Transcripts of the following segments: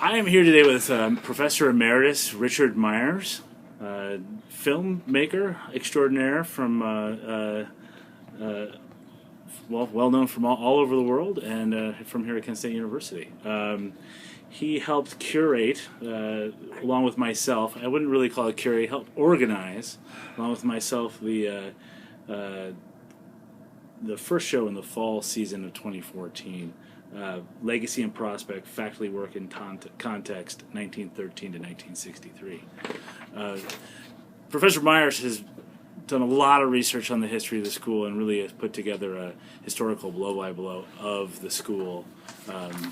I am here today with Professor Emeritus Richard Myers, filmmaker extraordinaire from well known from all over the world and from here at Kent State University. He helped curate, along with myself. I wouldn't really call it curate. Helped organize, along with myself, the first show in the fall season of 2014. Legacy and Prospect, Faculty Work in Context, 1913 to 1963. Professor Myers has done a lot of research on the history of the school and really has put together a historical blow-by-blow of the school. And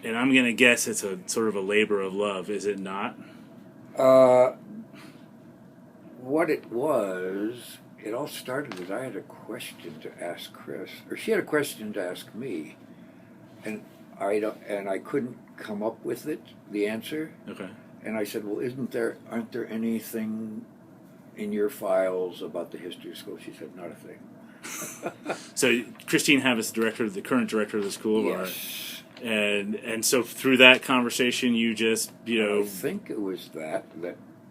I'm going to guess it's a sort of a labor of love, is it not? What it was, it all started that I had a question to ask Chris, or she had a question to ask me, and I couldn't come up with the answer. Okay. And I said, well, aren't there anything in your files about the history of school? She said, not a thing. So Christine Havis, the current director of the school, yes. And so through that conversation, you just, I think it was that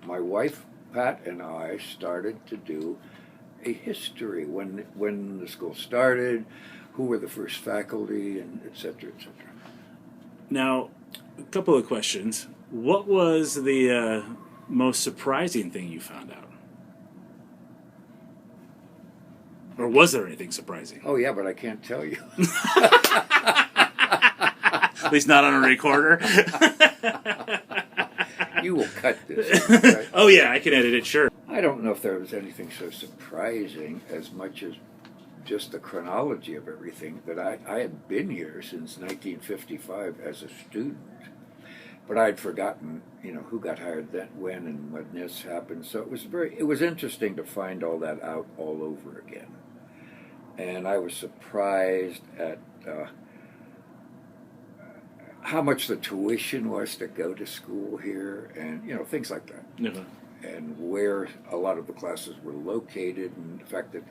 my wife Pat and I started to do a history when the school started, who were the first faculty, and et cetera, et cetera. Now, a couple of questions. What was the most surprising thing you found out? Or was there anything surprising? Oh, yeah, but I can't tell you. At least not on a recorder. You will cut this, right? Oh, yeah, I can edit it, sure. I don't know if there was anything so surprising as much as just the chronology of everything, that I had been here since 1955 as a student. But I had forgotten, who got hired then, when, and when this happened. So it was interesting to find all that out all over again. And I was surprised at how much the tuition was to go to school here, and things like that. Yeah. And where a lot of the classes were located, and the fact that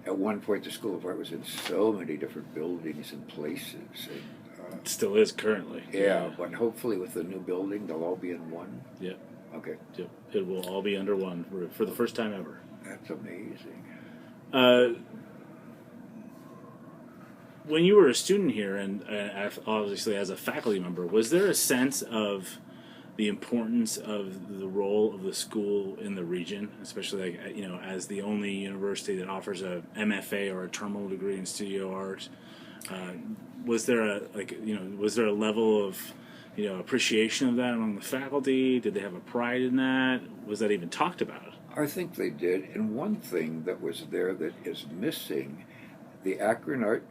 at one point the School of Art was in so many different buildings and places. And, it still is currently. Yeah, but hopefully with the new building, they'll all be in one. Yeah. Okay. Yep. It will all be under one roof for the first time ever. That's amazing. When you were a student here, and obviously as a faculty member, was there a sense of the importance of the role of the school in the region, especially as the only university that offers a MFA or a terminal degree in studio art? Was there a level of appreciation of that among the faculty? Did they have a pride in that? Was that even talked about? I think they did. And one thing that was there that is missing, the Akron Art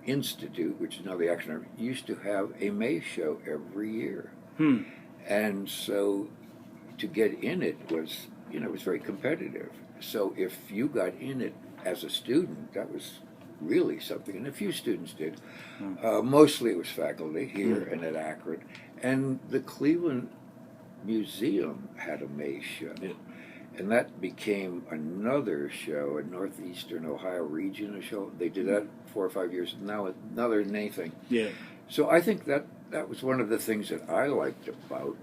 Institute, which is now the Akron Art, used to have a May show every year. And so to get in it was, it was very competitive. So if you got in it as a student, that was really something. And a few students did. Mostly it was faculty here and at Akron. And the Cleveland Museum had a May show. Yeah. And that became another show, a Northeastern Ohio region show. They did that 4 or 5 years. Now they're in anything. Yeah. So I think that was one of the things that I liked about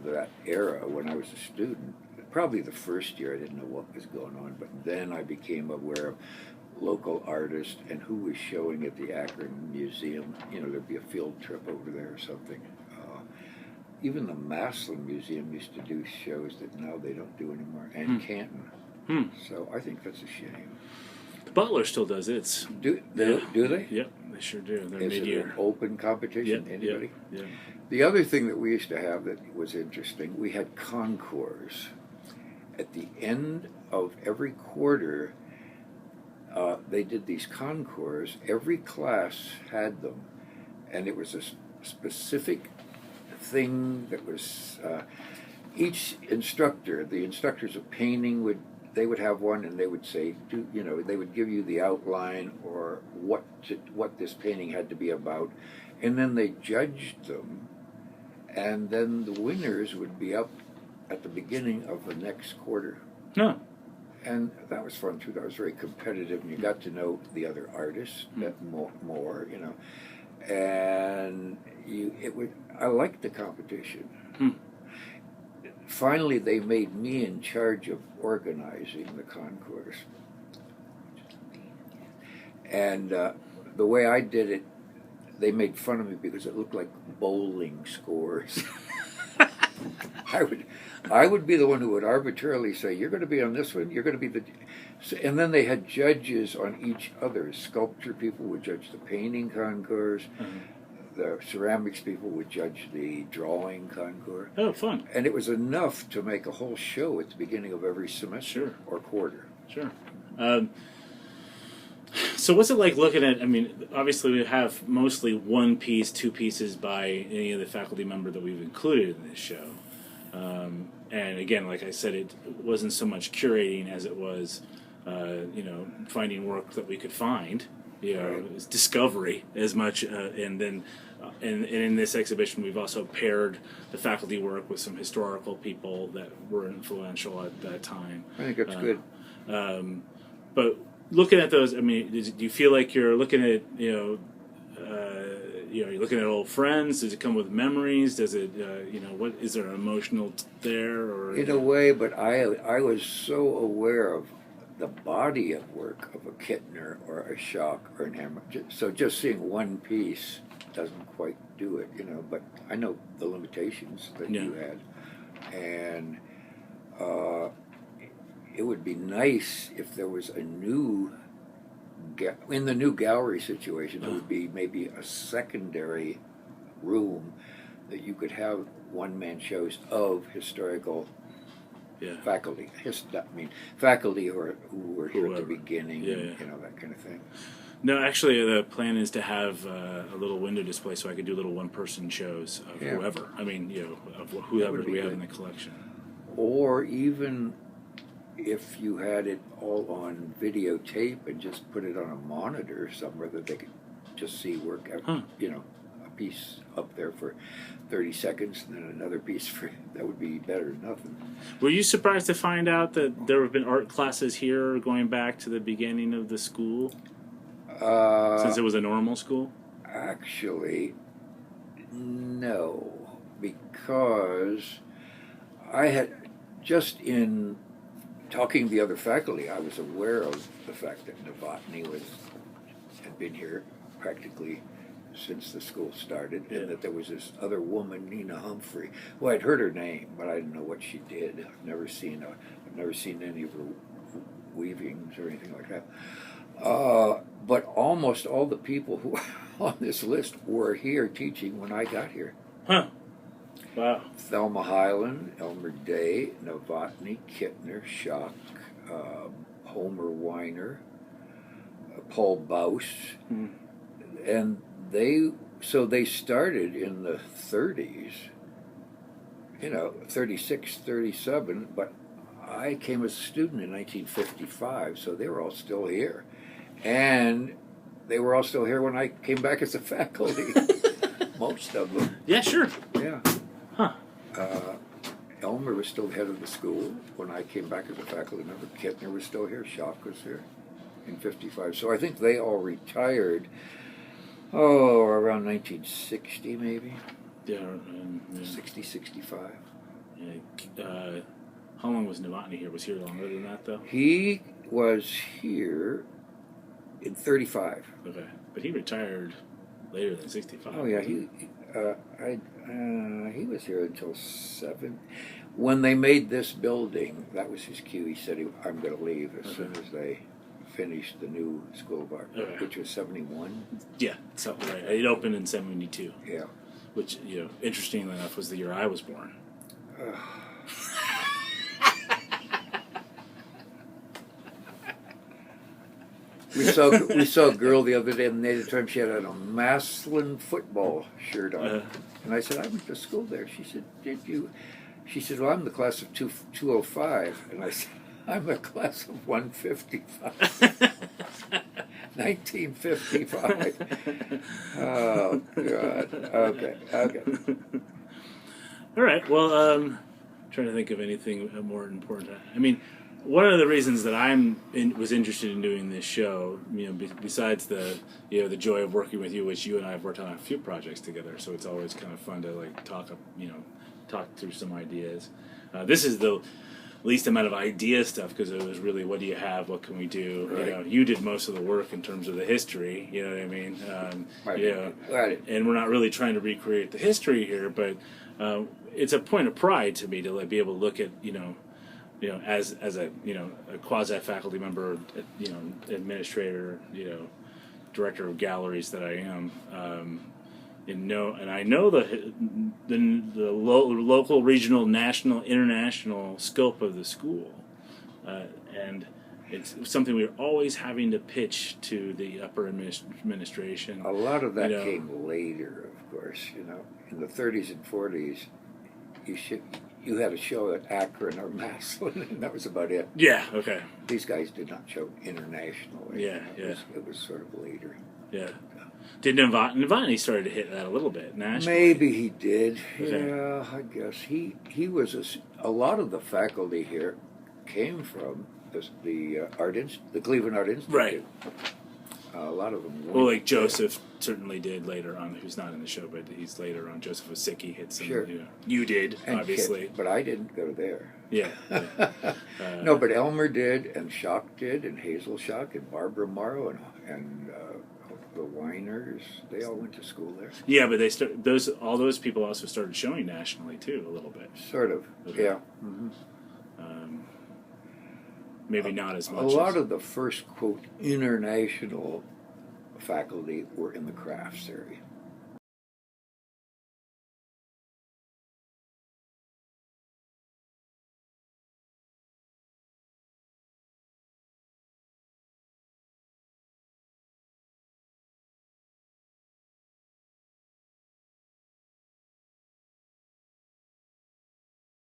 that era when I was a student. Probably the first year I didn't know what was going on, but then I became aware of local artists and who was showing at the Akron Museum. There'd be a field trip over there or something. Even the Maslin Museum used to do shows that now they don't do anymore, and Canton. So I think that's a shame. The Butler still does its. Do they? Yep, they sure do. They're Is mid-year. it an open competition? Yep, Anybody? Yep. The other thing that we used to have that was interesting, we had concours. At the end of every quarter, they did these concours. Every class had them, and it was a specific thing that was each instructor. The instructors of painting would have one, and they would say, they would give you the outline or what this painting had to be about, and then they judged them, and then the winners would be up at the beginning of the next quarter. No. And that was fun too. That was very competitive, and you got to know the other artists more. and I liked the competition. Hmm. Finally, they made me in charge of organizing the concourse. And the way I did it, they made fun of me because it looked like bowling scores. I would be the one who would arbitrarily say, "You're going to be on this one. You're going to be the," and then they had judges on each other. Sculpture people would judge the painting concourse. Mm-hmm. The ceramics people would judge the drawing concourse. Oh, fun. And it was enough to make a whole show at the beginning of every semester Sure. or quarter. Sure. So what's it like looking at, I mean, obviously we have mostly one piece, two pieces by any of the faculty member that we've included in this show. And again, like I said, it wasn't so much curating as it was, finding work that we could find. It was discovery as much, and then and in this exhibition, we've also paired the faculty work with some historical people that were influential at that time. I think that's good. But looking at those, I mean, do you feel like you're looking at, you're looking at old friends? Does it come with memories? Does it, what is there an emotional there? Or in a way, but I was so aware of the body of work of a Kittner or a Schock or an Hammer. So just seeing one piece doesn't quite do it, but I know the limitations that you had. And it would be nice if there was a new, in the new gallery situation, there would be maybe a secondary room that you could have one-man shows of historical faculty. Faculty who were here at the beginning, that kind of thing. No, actually, the plan is to have a little window display so I could do little one-person shows of whoever. I mean, of whoever we have in the collection. Or even if you had it all on videotape and just put it on a monitor somewhere that they could just see work, a piece up there for 30 seconds and then another piece that would be better than nothing. Were you surprised to find out that there have been art classes here going back to the beginning of the school? Since it was a normal school? Actually, no, because I had just in talking to the other faculty, I was aware of the fact that Novotny had been here practically since the school started, and that there was this other woman, Nina Humphrey, who I'd heard her name, but I didn't know what she did. I've never seen any of her weavings or anything like that. But almost all the people who are on this list were here teaching when I got here. Huh. Wow. Thelma Hyland, Elmer Day, Novotny, Kittner, Schock, Homer Weiner, Paul Baus, and they started in the 30s, 36, 37, but I came as a student in 1955, so they were all still here. And they were all still here when I came back as a faculty. Most of them. Yeah, sure. Yeah. Huh. Elmer was still head of the school when I came back as a faculty member. Kittner was still here. Schock was here in 55. So I think they all retired, around 1960 maybe. Yeah. 60, 65. Yeah. How long was Novotny here? Was he here longer than that, though? He was here in 35. Okay. But he retired later than 65. Oh, yeah. He was here until 7. When they made this building, that was his cue. He said, I'm going to leave as soon as they finished the new school of art, which was 71. Yeah, something right. It opened in 72. Yeah. Which, interestingly enough, was the year I was born. We saw a girl the other day in the native time. She had a Maslin football shirt on. And I said, I went to school there. She said, did you? She said, well, I'm the class of 205. And I said, I'm the class of 155. 1955. Oh, God. Okay. All right. Well, trying to think of anything more important. I mean, one of the reasons that was interested in doing this show, besides the the joy of working with you, which you and I have worked on a few projects together, so it's always kind of fun to like talk through some ideas. This is the least amount of idea stuff because it was really, what do you have, what can we do? Right. You did most of the work in terms of the history. You know what I mean? Right. And we're not really trying to recreate the history here, but it's a point of pride to me to like be able to look at as a a quasi faculty member, administrator, director of galleries that I am, and I know the local, regional, national, international scope of the school, and it's something we're always having to pitch to the upper administration. A lot of that came later, of course. In the 30s and 40s, you had a show at Akron or Massillon, and that was about it. Yeah. Okay. These guys did not show internationally. Yeah. It was sort of later. Yeah. Did Novotny started to hit that a little bit nationally? Maybe he did. Okay. Yeah, I guess he was a lot of the faculty here came from the Cleveland Art Institute. Right. A lot of them. Well, like Joseph certainly did later on. Who's not in the show, but he's later on. Joseph Osicki hit some. Sure. You did, and obviously. Kit, but I didn't go there. Yeah. No, but Elmer did, and Schock did, and Hazel Schock, and Barbara Morrow, and the Weiners. They all went to school there. Yeah, but all those people also started showing nationally too, a little bit. Sort of. Okay. Yeah. Mm-hmm. Maybe not as much. A lot of the first, quote, international faculty were in the crafts area.